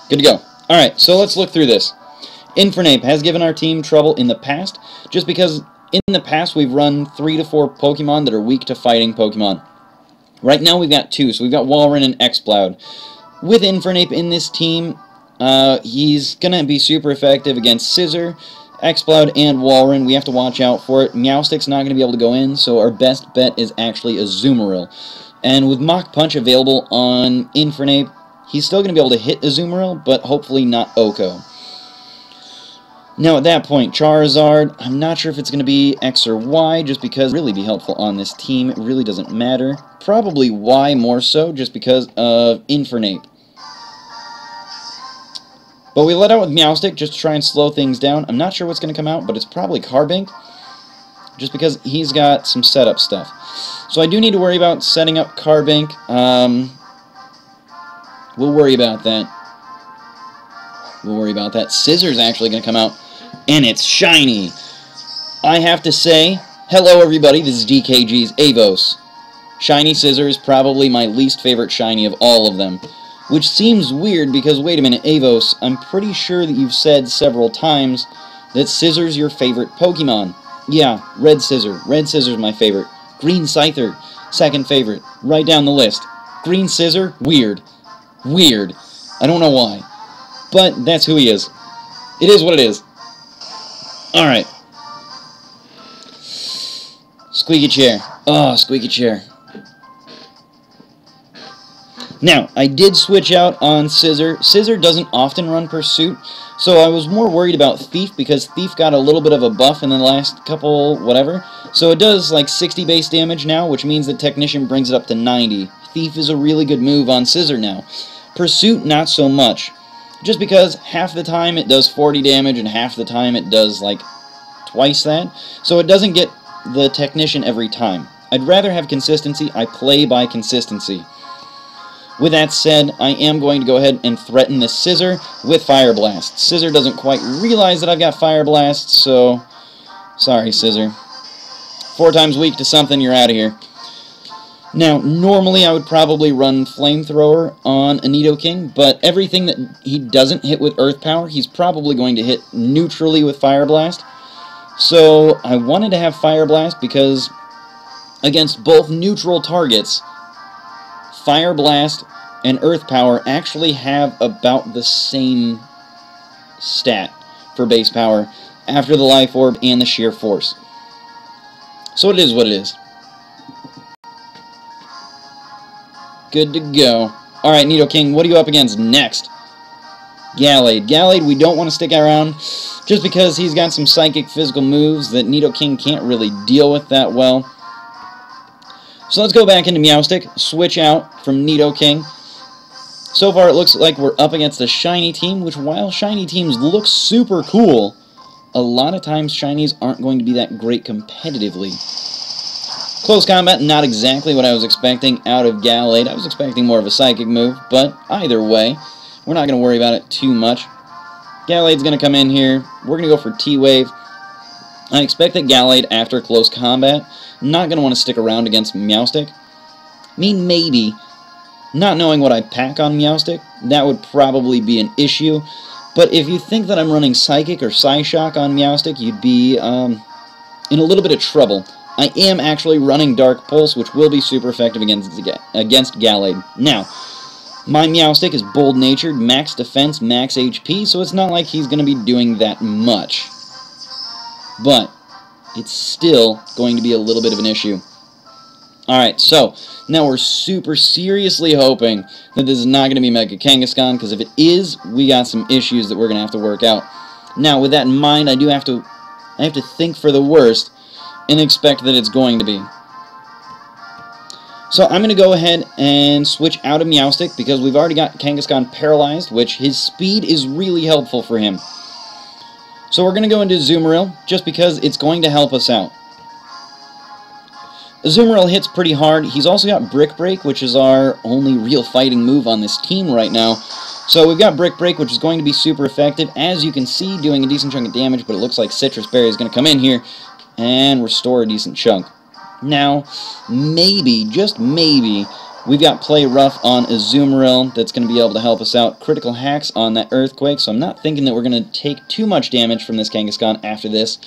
Good to go. Alright, so let's look through this. Infernape has given our team trouble in the past, just because in the past we've run 3 to 4 Pokemon that are weak to fighting Pokemon. Right now we've got 2, so we've got Walrein and Exploud. With Infernape in this team, he's going to be super effective against Scizor, Exploud, and Walrein. We have to watch out for it. Meowstic's not going to be able to go in, so our best bet is actually a Azumarill. And with Mach Punch available on Infernape, he's still going to be able to hit Azumarill, but hopefully not Oko. Now at that point, Charizard, I'm not sure if it's going to be X or Y, just because it really be helpful on this team. It really doesn't matter. Probably Y more so, just because of Infernape. But we let out with Meowstic just to try and slow things down. I'm not sure what's going to come out, but it's probably Carbink, just because he's got some setup stuff. So I do need to worry about setting up Carbink. We'll worry about that. Scizor's actually going to come out, and it's shiny. I have to say, hello everybody, this is DKG's Avos. Shiny Scizor is probably my least favorite shiny of all of them. Which seems weird because, wait a minute, Avos, I'm pretty sure that you've said several times that Scizor's your favorite Pokemon. Yeah, Red Scizor. Red Scizor's my favorite. Green Scyther, second favorite. Right down the list. Green Scizor, weird. Weird. I don't know why. But that's who he is. It is what it is. Alright. Squeaky chair. Oh, squeaky chair. Now, I did switch out on Scizor. Scizor doesn't often run Pursuit, so I was more worried about Thief because Thief got a little bit of a buff in the last couple whatever. So it does like 60 base damage now, which means that Technician brings it up to 90. Thief is a really good move on Scizor now. Pursuit, not so much. Just because half the time it does 40 damage and half the time it does like twice that. So it doesn't get the Technician every time. I'd rather have consistency. I play by consistency. With that said, I am going to go ahead and threaten this Scizor with Fire Blast. Scizor doesn't quite realize that I've got Fire Blast, so sorry, Scizor. 4 times weak to something, you're out of here. Now, normally I would probably run Flamethrower on a Nidoqueen, but everything that he doesn't hit with Earth Power, he's probably going to hit neutrally with Fire Blast. So I wanted to have Fire Blast because against both neutral targets, Fire Blast and Earth Power actually have about the same stat for base power after the Life Orb and the Sheer Force. So it is what it is. Good to go. Alright, Nidoking, what are you up against next? Gallade. Gallade, we don't want to stick around just because he's got some psychic physical moves that Nidoking can't really deal with that well. So let's go back into Meowstic, switch out from Nidoking. So far it looks like we're up against a shiny team, which while shiny teams look super cool, a lot of times shinies aren't going to be that great competitively. Close combat, not exactly what I was expecting out of Gallade. I was expecting more of a psychic move, but either way, we're not going to worry about it too much. Gallade's going to come in here. We're going to go for T-Wave. I expect that Gallade, after close combat, not going to want to stick around against Meowstic. I mean, maybe. Not knowing what I pack on Meowstic, that would probably be an issue. But if you think that I'm running Psychic or Psyshock on Meowstic, you'd be in a little bit of trouble. I am actually running Dark Pulse, which will be super effective against Gallade. Now, my Meowstic is bold-natured, max defense, max HP, so it's not like he's going to be doing that much. But it's still going to be a little bit of an issue. Alright, so now we're super seriously hoping that this is not going to be Mega Kangaskhan, because if it is, we got some issues that we're going to have to work out. Now, with that in mind, I have to think for the worst and expect that it's going to be. So I'm going to go ahead and switch out of Meowstic because we've already got Kangaskhan paralyzed, which his speed is really helpful for him. So we're going to go into Azumarill just because it's going to help us out. Azumarill hits pretty hard. He's also got Brick Break, which is our only real fighting move on this team right now. So we've got Brick Break, which is going to be super effective, as you can see, doing a decent chunk of damage, but it looks like Citrus Berry is going to come in here and restore a decent chunk. Now, maybe, just maybe, We've got Play Rough on Azumarill that's going to be able to help us out. Critical Hacks on that Earthquake, so I'm not thinking that we're going to take too much damage from this Kangaskhan after this.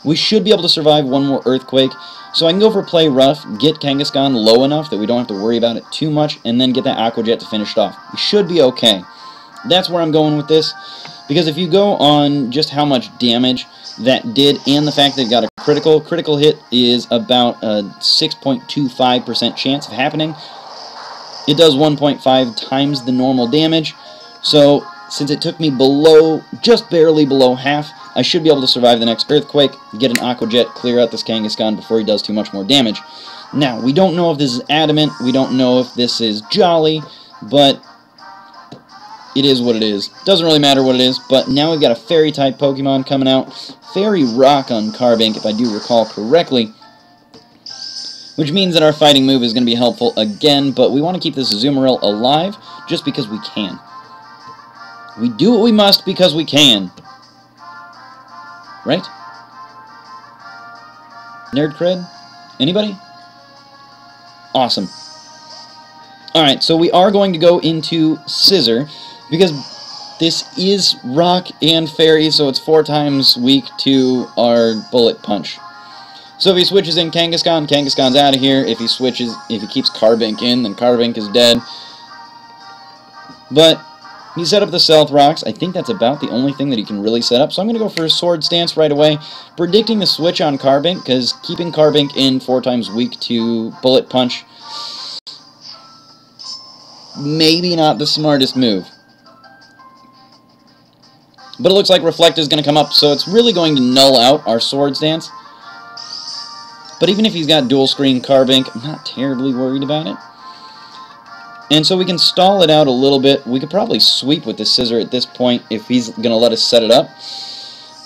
We should be able to survive one more Earthquake, so I can go for Play Rough, get Kangaskhan low enough that we don't have to worry about it too much, and then get that Aqua Jet to finish it off. We should be okay. That's where I'm going with this, because if you go on just how much damage that did and the fact that it got a critical hit is about a 6.25% chance of happening. It does 1.5 times the normal damage, so since it took me just barely below half, I should be able to survive the next Earthquake, get an Aqua Jet, clear out this Kangaskhan before he does too much more damage. Now, we don't know if this is Adamant, we don't know if this is Jolly, but it is what it is. Doesn't really matter what it is, but now we've got a Fairy-type Pokemon coming out. Fairy Rock on Carbink, if I do recall correctly, which means that our fighting move is going to be helpful again, but we want to keep this Azumarill alive just because we can. We do what we must because we can. Right? Nerd cred? Anybody? Awesome. Alright, so we are going to go into Scizor, because this is Rock and Fairy, so it's 4 times weak to our Bullet Punch. So if he switches in Kangaskhan, Kangaskhan's out of here. If he keeps Carbink in, then Carbink is dead. But he set up the Stealth Rocks. I think that's about the only thing that he can really set up. So I'm going to go for a Sword Stance right away, predicting the switch on Carbink, because keeping Carbink in 4 times weak to Bullet Punch, maybe not the smartest move. But it looks like Reflect is going to come up, so it's really going to null out our Sword Stance. But even if he's got dual screen Carbink, I'm not terribly worried about it. And so we can stall it out a little bit. We could probably sweep with the Scizor at this point if he's going to let us set it up.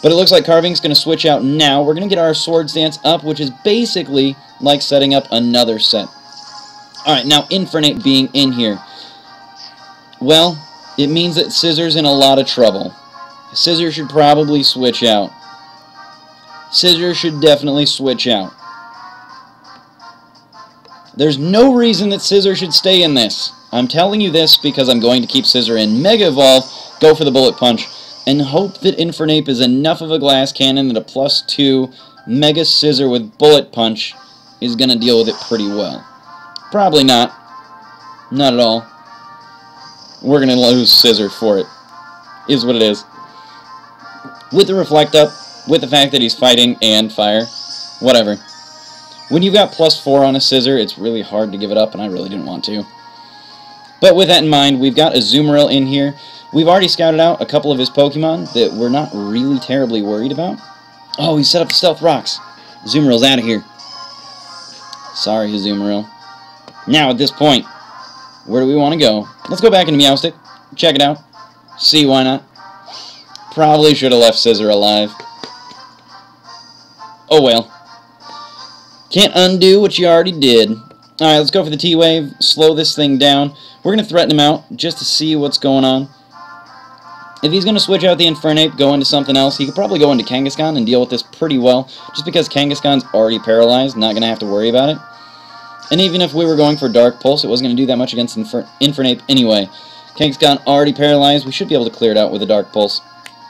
But it looks like Carbink's going to switch out now. We're going to get our Sword Stance up, which is basically like setting up another set. Alright, now Infernape being in here. Well, it means that Scizor's in a lot of trouble. Scizor should probably switch out. Scizor should definitely switch out. There's no reason that Scizor should stay in this. I'm telling you this because I'm going to keep Scizor in. Mega Evolve, go for the Bullet Punch, and hope that Infernape is enough of a glass cannon that a +2 Mega Scizor with Bullet Punch is going to deal with it pretty well. Probably not. Not at all. We're going to lose Scizor for it. Is what it is. With the Reflect up, with the fact that he's fighting and fire, whatever. When you've got +4 on a Scizor, it's really hard to give it up, and I really didn't want to. But with that in mind, we've got Azumarill in here. We've already scouted out a couple of his Pokemon that we're not really terribly worried about. Oh, he set up the Stealth Rocks. Azumarill's out of here. Sorry, Azumarill. Now, at this point, where do we want to go? Let's go back into Meowstic, check it out, see why not. Probably should have left Scizor alive. Oh well. Can't undo what you already did. Alright, let's go for the T-Wave, slow this thing down. We're going to threaten him out just to see what's going on. If he's going to switch out the Infernape, go into something else, he could probably go into Kangaskhan and deal with this pretty well, just because Kangaskhan's already paralyzed, not going to have to worry about it. And even if we were going for Dark Pulse, it wasn't going to do that much against Infernape anyway. Kangaskhan already paralyzed, we should be able to clear it out with a Dark Pulse.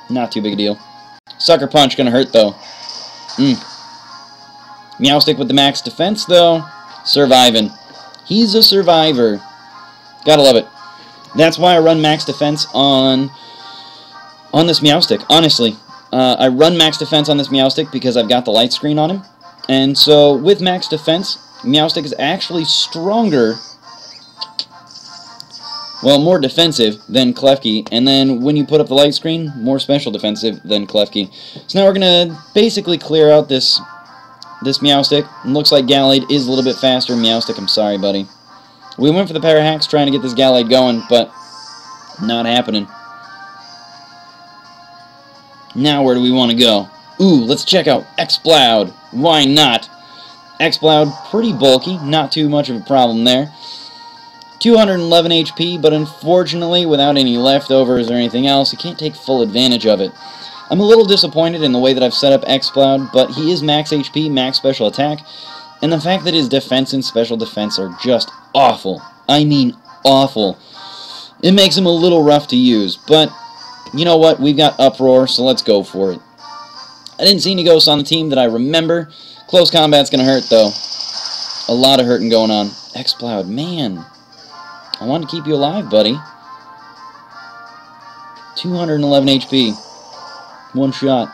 Not too big a deal. Sucker Punch going to hurt, though. Meowstic with the max defense, though. Surviving. He's a survivor. Gotta love it. That's why I run max defense on this Meowstic, honestly. I run max defense on this Meowstic because I've got the light screen on him. And so, with max defense, Meowstic is actually stronger, well, more defensive than Klefki. And then, when you put up the light screen, more special defensive than Klefki. So now we're going to basically clear out this Meowstic. It looks like Gallade is a little bit faster. Meowstic, I'm sorry, buddy. We went for the Para Hacks trying to get this Gallade going, but not happening. Now where do we want to go? Ooh, let's check out Exploud. Why not? Exploud, pretty bulky, not too much of a problem there. 211 HP, but unfortunately, without any leftovers or anything else, you can't take full advantage of it. I'm a little disappointed in the way that I've set up Exploud, but he is max HP, max special attack, and the fact that his defense and special defense are just awful. I mean awful. It makes him a little rough to use, but you know what? We've got Uproar, so let's go for it. I didn't see any ghosts on the team that I remember. Close combat's going to hurt, though. A lot of hurting going on. Exploud, man. I wanted to keep you alive, buddy. 211 HP. One shot.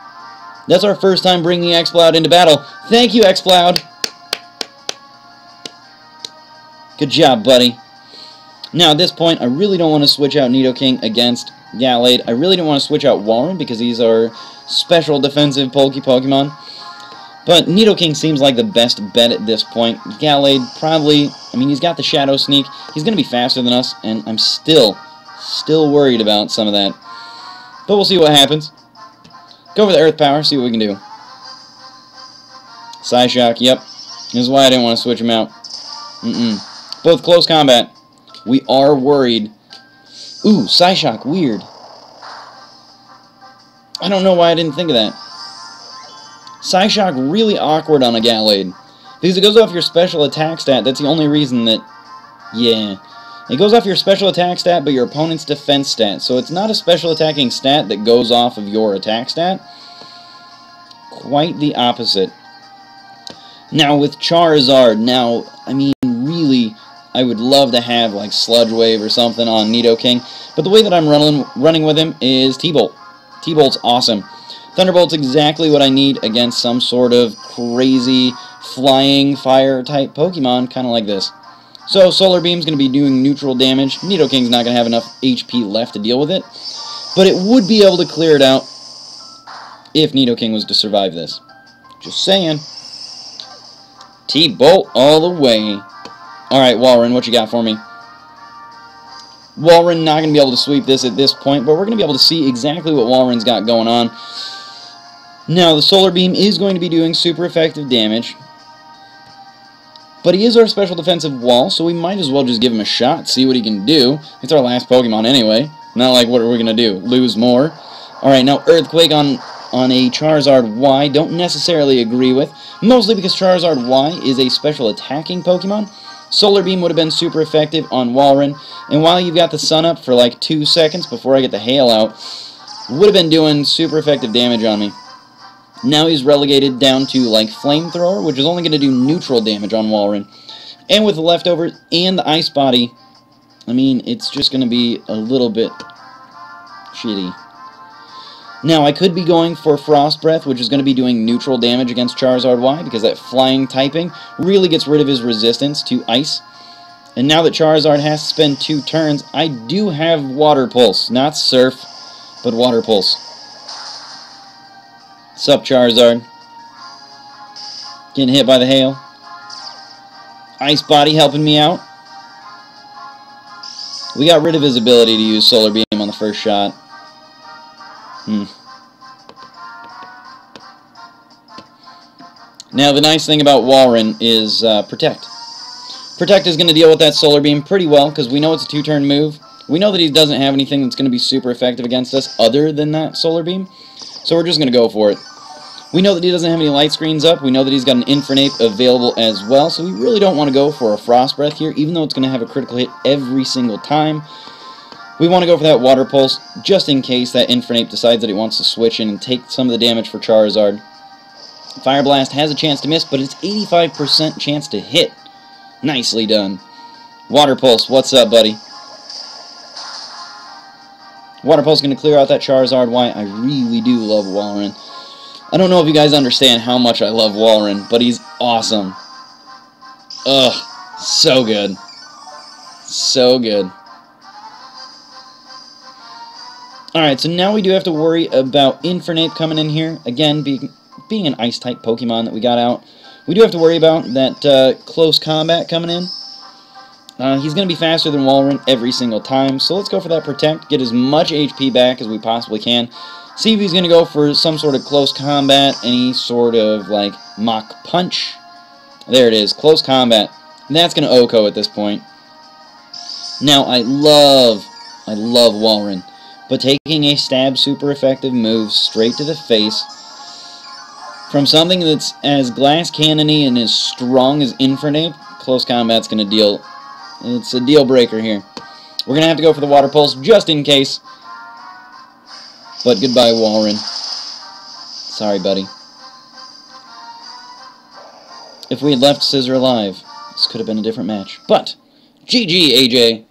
That's our first time bringing Exploud into battle. Thank you, Exploud. Good job, buddy. Now, at this point, I really don't want to switch out Nidoking against Gallade. I really don't want to switch out Walrein because he's our special defensive Pokemon. But Nidoking seems like the best bet at this point. Gallade probably, I mean, he's got the Shadow Sneak. He's going to be faster than us, and I'm still worried about some of that. But we'll see what happens. Go for the Earth Power, see what we can do. Psyshock, yep. This is why I didn't want to switch him out. Both close combat. We are worried. Ooh, Psyshock, weird. I don't know why I didn't think of that. Psyshock really awkward on a Gallade. Because it goes off your special attack stat. That's the only reason that... Yeah. It goes off your special attack stat, but your opponent's defense stat. So it's not a special attacking stat that goes off of your attack stat. Quite the opposite. Now with Charizard, now, I mean, really, I would love to have like Sludge Wave or something on Nidoking. But the way that I'm running with him is T-Bolt. T-Bolt's awesome. Thunderbolt's exactly what I need against some sort of crazy flying fire type Pokemon, kind of like this. So Solar Beam's going to be doing neutral damage. Nidoking's not going to have enough HP left to deal with it. But it would be able to clear it out if Nidoking was to survive this. Just saying. T-Bolt all the way. Alright, Walrein, what you got for me? Walrein not going to be able to sweep this at this point, but we're going to be able to see exactly what Walrein's got going on. Now, the Solar Beam is going to be doing super effective damage. But he is our special defensive wall, so we might as well just give him a shot, see what he can do. It's our last Pokemon anyway. Not like, what are we going to do? Lose more? Alright, now Earthquake on a Charizard Y, don't necessarily agree with. Mostly because Charizard Y is a special attacking Pokemon. Solar Beam would have been super effective on Walrein. And while you've got the sun up for like 2 seconds before I get the hail out, would have been doing super effective damage on me. Now he's relegated down to like Flamethrower, which is only going to do neutral damage on Walrein. And with the leftover and the Ice Body, I mean, it's just going to be a little bit shitty. Now, I could be going for Frost Breath, which is going to be doing neutral damage against Charizard Y, because that flying typing really gets rid of his resistance to ice. And now that Charizard has to spend 2 turns, I do have Water Pulse. Not Surf, but Water Pulse. Sup, Charizard? Getting hit by the hail. Ice Body helping me out. We got rid of his ability to use Solar Beam on the first shot. Now, the nice thing about Walrein is Protect. Protect is going to deal with that Solar Beam pretty well, because we know it's a 2-turn move. We know that he doesn't have anything that's going to be super effective against us other than that Solar Beam. So we're just going to go for it. We know that he doesn't have any light screens up. We know that he's got an Infernape available as well. So we really don't want to go for a Frost Breath here, even though it's going to have a critical hit every single time. We want to go for that Water Pulse, just in case that Infernape decides that it wants to switch in and take some of the damage for Charizard. Fire Blast has a chance to miss, but it's 85% chance to hit. Nicely done. Water Pulse, what's up, buddy? Water Pulse is going to clear out that Charizard Y. I really do love Walrein. I don't know if you guys understand how much I love Walrein, but he's awesome. Ugh, so good. So good. Alright, so now we do have to worry about Infernape coming in here. Again, being an Ice-type Pokemon that we got out, we do have to worry about that close combat coming in. He's going to be faster than Walrein every single time, so let's go for that Protect, get as much HP back as we possibly can. See if he's going to go for some sort of close combat, any sort of, like, Mach Punch. There it is, close combat. And that's going to OHKO at this point. Now, I love Walrein, but taking a stab super effective move straight to the face from something that's as glass cannony and as strong as Infernape, close combat's going to deal It's a deal breaker here. We're going to have to go for the Water Pulse just in case. But goodbye, Walrein. Sorry, buddy. If we had left Scizor alive, this could have been a different match. But, GG, AJ.